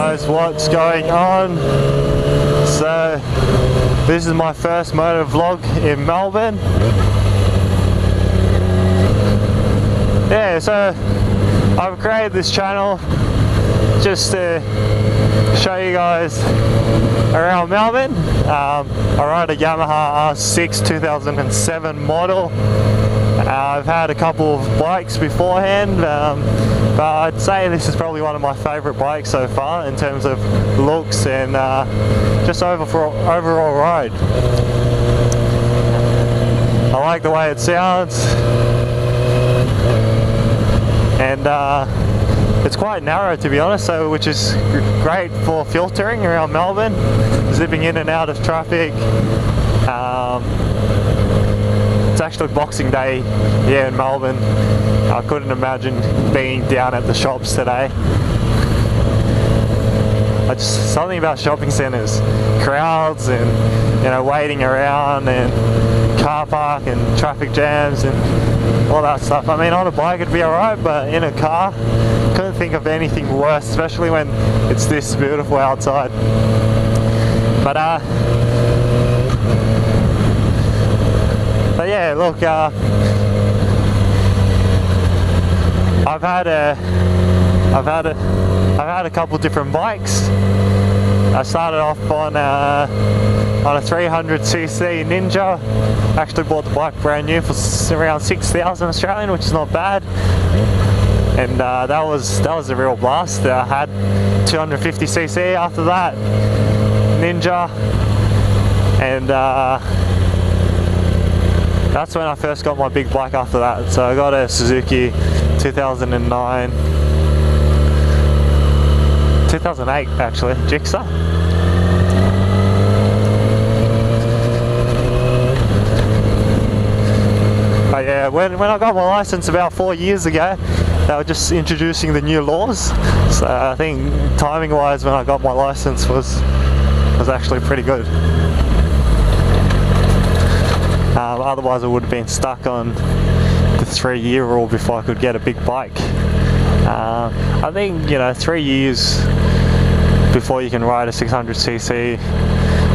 guys what's going on. So this is my first motor vlog in Melbourne. Yeah, so I've created this channel just to show you guys around Melbourne. I ride a Yamaha R6 2007 model. I've had a couple of bikes beforehand, but I'd say this is probably one of my favourite bikes so far in terms of looks and just overall ride. I like the way it sounds, and it's quite narrow, to be honest, so which is great for filtering around Melbourne, zipping in and out of traffic. It's actually Boxing Day here in Melbourne. I couldn't imagine being down at the shops today. Something about shopping centres, crowds and, you know, waiting around and car park and traffic jams and all that stuff. I mean, on a bike it'd be alright, but in a car, couldn't think of anything worse, especially when it's this beautiful outside. But yeah, look, I've had a couple different bikes. I started off on a 300cc Ninja. Actually bought the bike brand new for around 6,000 Australian, which is not bad. And that was a real blast. I had 250cc after that Ninja, and that's when I first got my big bike after that. So I got a Suzuki 2008 actually, Gixxer. But yeah, when I got my license about 4 years ago, they were just introducing the new laws. So I think timing wise, when I got my license was actually pretty good. Otherwise I would have been stuck on the 3-year rule before I could get a big bike. I think, you know, 3 years before you can ride a 600cc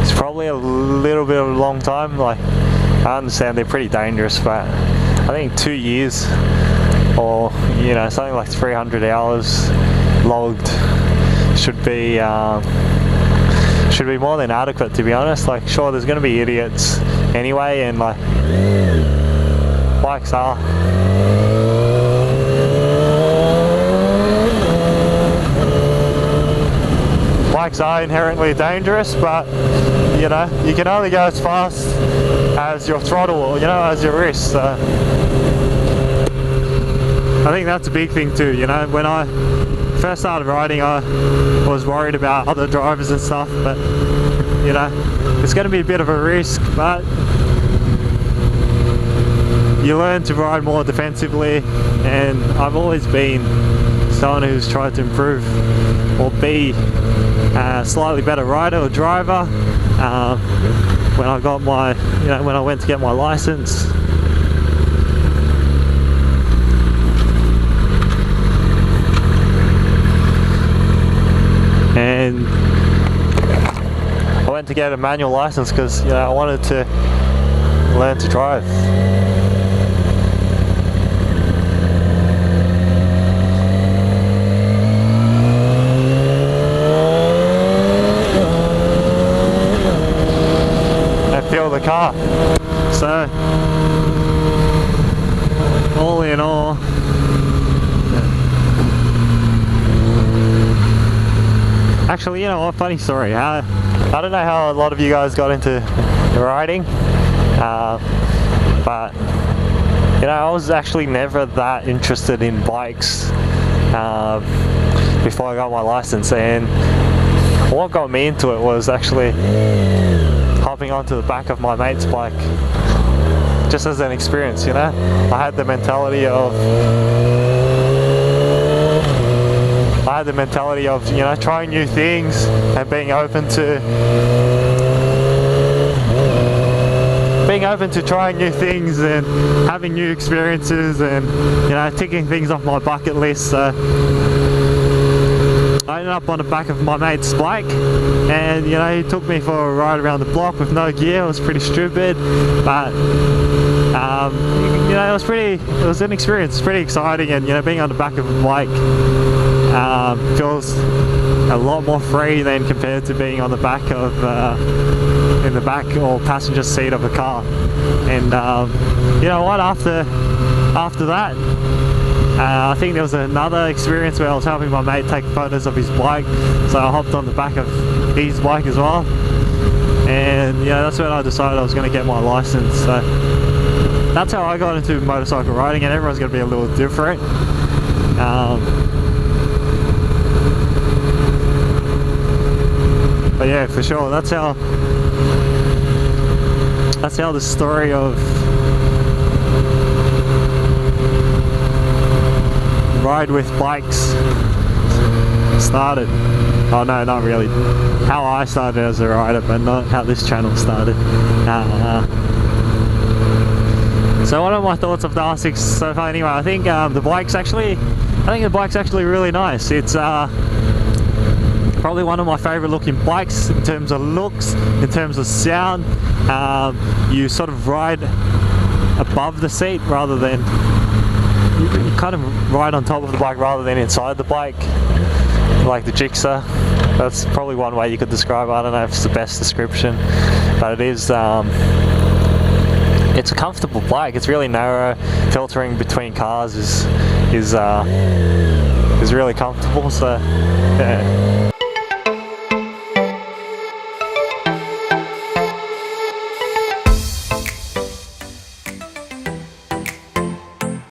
is probably a little bit of a long time. Like, I understand they're pretty dangerous, but I think 2 years, or, you know, something like 300 hours logged should be more than adequate, to be honest. Like, sure, there's going to be idiots anyway, and like, bikes are inherently dangerous, but you know, you can only go as fast as your throttle, or, you know, as your wrist. So I think that's a big thing too. You know, when I first started riding, I was worried about other drivers and stuff, but you know, it's going to be a bit of a risk, but you learn to ride more defensively. And I've always been someone who's tried to improve or be a slightly better rider or driver. When I got my, you know, when I went to get my license, and I went to get a manual license because, you know, I wanted to learn to drive. And feel the car. So, all in all, actually, you know what, funny story. I don't know how a lot of you guys got into riding, but you know, I was actually never that interested in bikes before I got my license, and what got me into it was actually hopping onto the back of my mate's bike just as an experience. You know, I had the mentality of you know, trying new things and being open to trying new things and having new experiences, and you know, ticking things off my bucket list. So I I ended up on the back of my mate's bike, and you know, he took me for a ride around the block with no gear. It was pretty stupid, but you know, it was an experience. It's pretty exciting, and you know, being on the back of a bike feels a lot more free than compared to being on the back of in the back or passenger seat of a car. And you know what, after that, I think there was another experience where I was helping my mate take photos of his bike, so I hopped on the back of his bike as well, and yeah, that's when I decided I was going to get my license. So that's how I got into motorcycle riding, and everyone's going to be a little different. But yeah, for sure, that's how the story of ride with bikes started. Oh no, not really. How I started as a rider, but not how this channel started. So what are my thoughts of the R6 so far? Anyway, I think the bike's actually really nice. It's probably one of my favorite looking bikes in terms of looks, in terms of sound. You sort of ride above the seat rather than, you kind of ride on top of the bike rather than inside the bike, like the Jigsaw. That's probably one way you could describe it. I don't know if it's the best description, but it is. It's a comfortable bike. It's really narrow. Filtering between cars is really comfortable. So yeah.